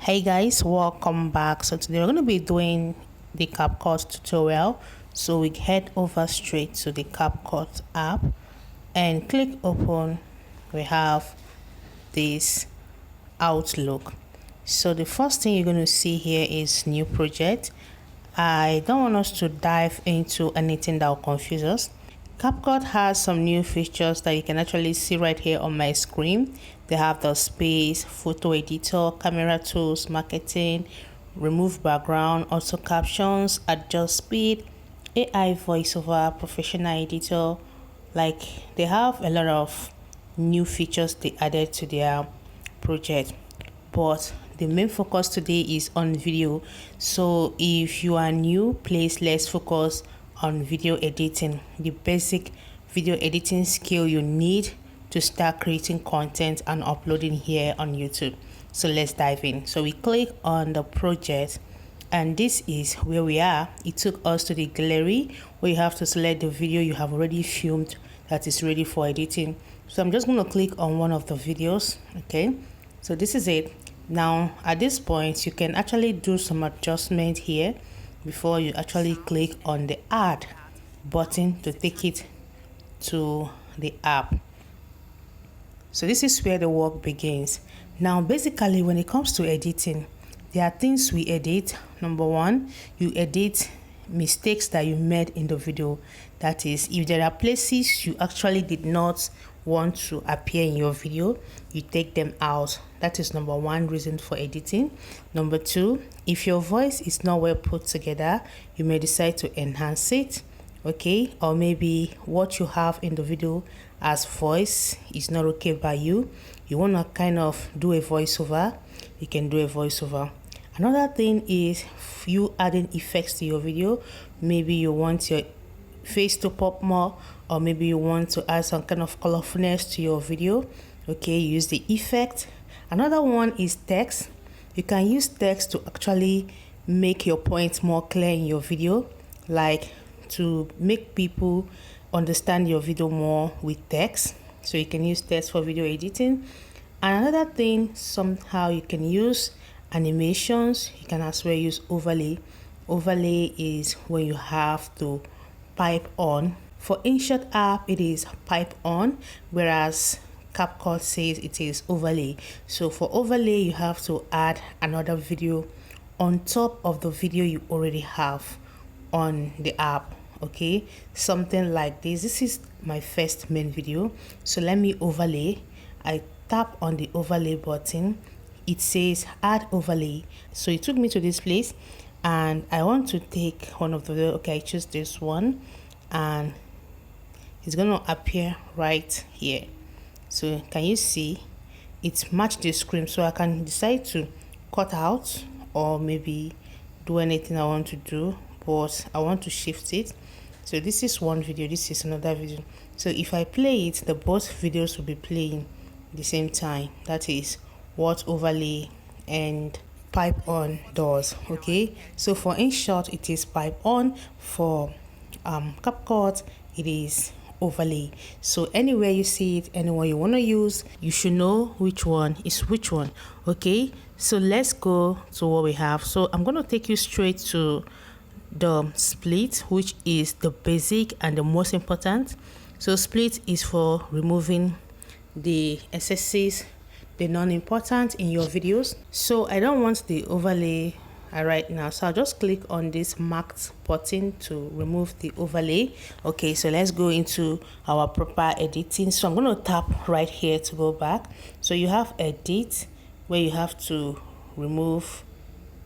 Hey guys, welcome back. So today we're going to be doing the CapCut tutorial. So we head over straight to the CapCut app and click open. We have this Outlook. So the first thing you're going to see here is new project. I don't want us to dive into anything that will confuse us. CapCut has some new features that you can actually see right here on my screen. They have the space, photo editor, camera tools, marketing, remove background, auto captions, adjust speed, AI voiceover, professional editor. Like, they have a lot of new features they added to their project, but the main focus today is on video. So if you are new, please let's focus on video editing, the basic video editing skill you need to start creating content and uploading here on YouTube. So let's dive in. So we click on the project and this is where we are. It took us to the gallery where you have to select the video you have already filmed that is ready for editing. So I'm just going to click on one of the videos. Okay, so this is it. Now at this point you can actually do some adjustment here before you actually click on the add button to take it to the app. So this is where the work begins. Now basically when it comes to editing, there are things we edit. Number one, you edit mistakes that you made in the video. That is, if there are places you actually did not want to appear in your video, you take them out. That is number one reason for editing. Number two, if your voice is not well put together, you may decide to enhance it. Okay, or maybe what you have in the video as voice is not okay by you. You want to kind of do a voiceover, you can do a voiceover. Another thing is you adding effects to your video. Maybe you want your face to pop more, or maybe you want to add some kind of colorfulness to your video. Okay, use the effect. Another one is text. You can use text to actually make your point more clear in your video, like to make people understand your video more with text. So you can use text for video editing. And another thing, somehow you can use animations. You can as well use overlay. Overlay is when you have to pipe on. For InShot app, it is pipe on, whereas CapCut says it is overlay. So for overlay, you have to add another video on top of the video you already have on the app. Okay, something like this. This is my first main video, so let me overlay. I tap on the overlay button. It says add overlay, so it took me to this place and I want to take one of the video. Okay, I choose this one and it's going to appear right here. So can you see it's matched the screen? So I can decide to cut out or maybe do anything I want to do, but I want to shift it. So this is one video, this is another video. So if I play it, the both videos will be playing at the same time. That is what overlay and pipe on does. Okay, so for InShot it is pipe on, for CapCut it is overlay. So anywhere you see it, anyone you want to use, you should know which one is which one. Okay, so let's go to what we have. So I'm going to take you straight to the split, which is the basic and the most important. So split is for removing the excesses, the non-important in your videos. So I don't want the overlay right now, so I'll just click on this marked button to remove the overlay. Okay, so let's go into our proper editing. So I'm going to tap right here to go back. So you have edit, where you have to remove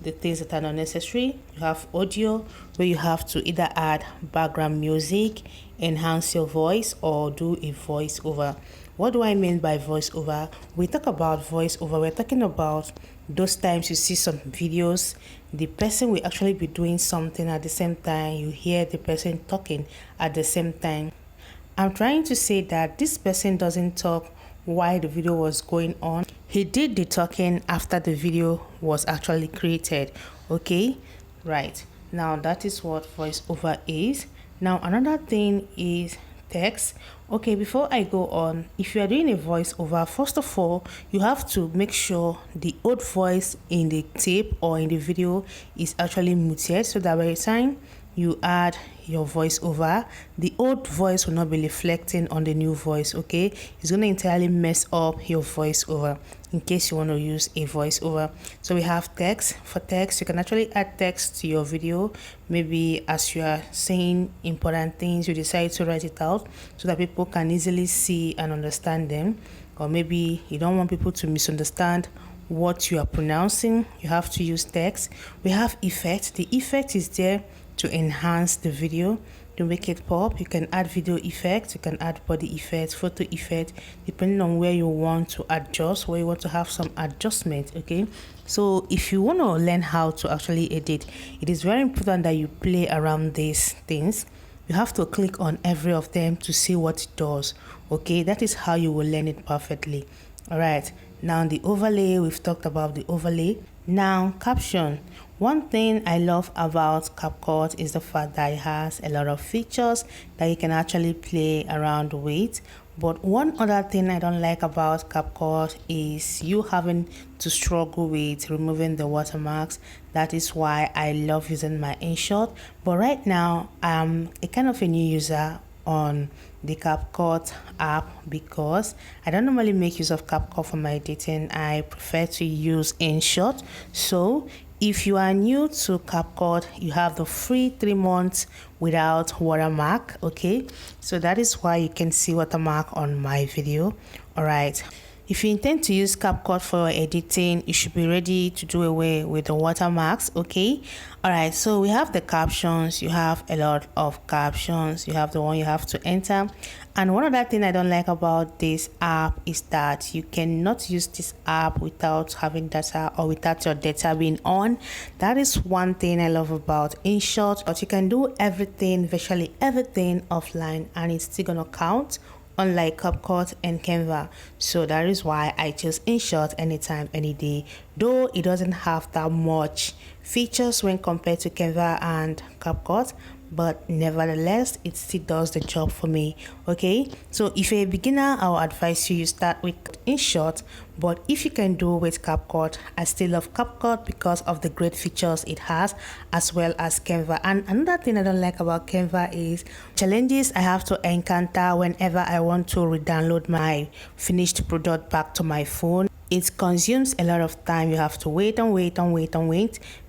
the things that are not necessary. You have audio, where you have to either add background music, enhance your voice, or do a voiceover. What do I mean by voiceover? We talk about voiceover, we're talking about those times you see some videos, the person will actually be doing something at the same time, you hear the person talking at the same time. I'm trying to say that this person doesn't talk while the video was going on. He did the talking after the video was actually created. Okay, right, now that is what voiceover is. Now another thing is text. Okay, before I go on, if you are doing a voiceover, first of all, you have to make sure the old voice in the tape or in the video is actually muted, so that by the time you add your voiceover, the old voice will not be reflecting on the new voice. Okay, it's going to entirely mess up your voiceover in case you want to use a voiceover. So we have text. For text, you can actually add text to your video. Maybe as you are saying important things, you decide to write it out so that people can easily see and understand them. Or maybe you don't want people to misunderstand what you are pronouncing, you have to use text. We have effect. The effect is there to enhance the video, to make it pop. You can add video effects, you can add body effects, photo effect, depending on where you want to adjust, where you want to have some adjustment. Okay, so if you want to learn how to actually edit, it is very important that you play around these things. You have to click on every of them to see what it does. Okay, that is how you will learn it perfectly. All right, now the overlay, we've talked about the overlay. Now caption. One thing I love about CAPCUT is the fact that it has a lot of features that you can actually play around with. But one other thing I don't like about CAPCUT is you having to struggle with removing the watermarks. That is why I love using my InShot. But right now, I'm a kind of a new user on the CAPCUT app because I don't normally make use of CAPCUT for my editing. I prefer to use InShot. So if you are new to CAPCUT, you have the free 3 months without watermark. Okay, so that is why you can see watermark on my video. All right, if you intend to use CAPCUT for editing, you should be ready to do away with the watermarks. Okay, all right, so we have the captions. You have a lot of captions. You have the one you have to enter. And one other thing I don't like about this app is that you cannot use this app without having data or without your data being on. That is one thing I love about InShot. But you can do everything, virtually everything offline, and it's still gonna count, unlike CAPCUT and Canva. So that is why I chose InShot anytime, any day, though it doesn't have that much features when compared to Canva and CAPCUT, but nevertheless it still does the job for me. Okay, so if you're a beginner, I'll advise you start with InShot, but if you can do with CAPCUT, I still love CAPCUT because of the great features it has, as well as Canva. And another thing I don't like about Canva is challenges I have to encounter whenever I want to re-download my finished product back to my phone. It consumes a lot of time. You have to wait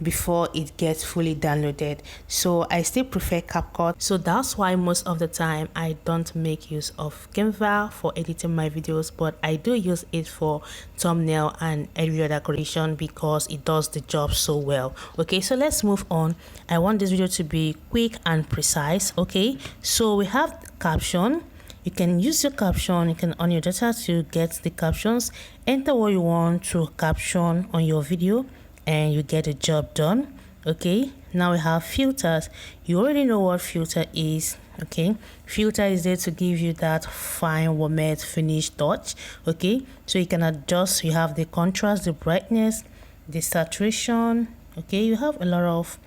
before it gets fully downloaded. So I still prefer CAPCUT. So that's why most of the time I don't make use of Canva for editing my videos, but I do use it for thumbnail and every other creation because it does the job so well. Okay, so let's move on. I want this video to be quick and precise. Okay, so we have the caption. You can use your caption, you can on your data to get the captions, enter what you want to caption on your video, and you get the job done. Okay, now we have filters. You already know what filter is. Okay, filter is there to give you that fine warm finish touch. Okay, so you can adjust. You have the contrast, the brightness, the saturation. Okay, you have a lot of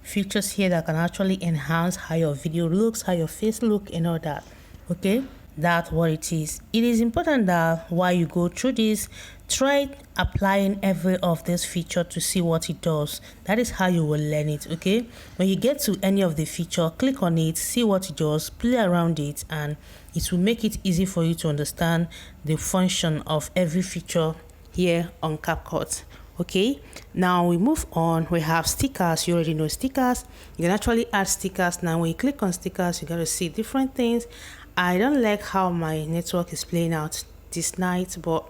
features here that can actually enhance how your video looks, how your face look, and all that. Okay, that's what it is. It is important that while you go through this, try applying every of this feature to see what it does. That is how you will learn it. Okay, when you get to any of the feature, click on it, see what it does, play around it, and it will make it easy for you to understand the function of every feature here on CAPCUT. Okay, now we move on. We have stickers. You already know stickers. You can actually add stickers. Now when you click on stickers, you got to see different things. I don't like how my network is playing out this night, but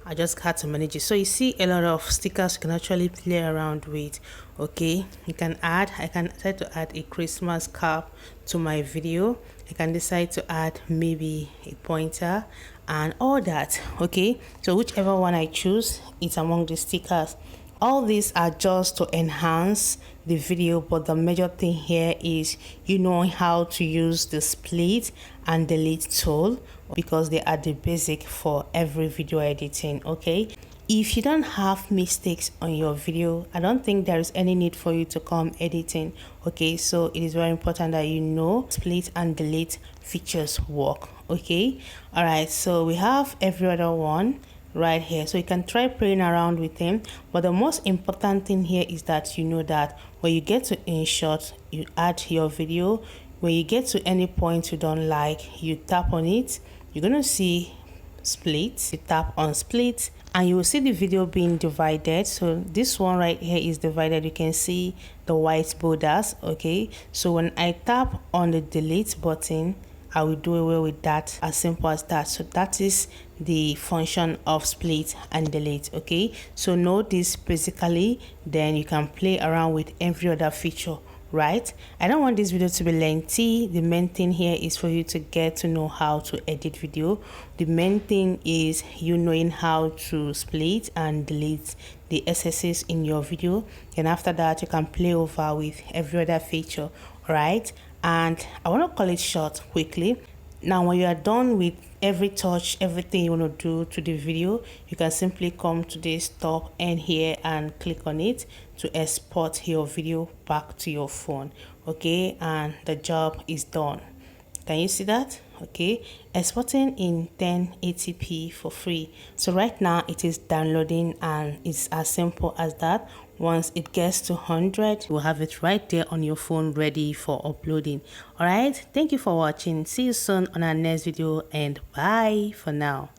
I just had to manage it. So you see a lot of stickers you can actually play around with. Okay, you can add, I can decide to add a Christmas cap to my video. I can decide to add maybe a pointer and all that. Okay, so whichever one I choose, it's among the stickers. All these are just to enhance the video, but the major thing here is you know how to use the split and delete tool because they are the basic for every video editing. Okay, If you don't have mistakes on your video, I don't think there is any need for you to come editing. Okay, so it is very important that you know split and delete features work. Okay, all right, so we have every other one right here, so you can try playing around with them, but the most important thing here is that you know that when you get to insert, you add your video. When you get to any point you don't like, you tap on it, you're gonna see split. You tap on split and you will see the video being divided. So this one right here is divided. You can see the white borders. Okay, so when I tap on the delete button, I will do away with that, as simple as that. So that is the function of split and delete. Okay, so know this basically, then you can play around with every other feature. Right, I don't want this video to be lengthy. The main thing here is for you to get to know how to edit video. The main thing is you knowing how to split and delete the SSs in your video. Then after that, you can play over with every other feature. Right, and I want to call it short quickly. Now when you are done with every touch, everything you want to do to the video, you can simply come to this top end here and click on it to export your video back to your phone. Okay, and the job is done. Can you see that? Okay, exporting in 1080p for free. So right now it is downloading and it's as simple as that. Once it gets to 100, you'll have it right there on your phone ready for uploading. All right, thank you for watching. See you soon on our next video and bye for now.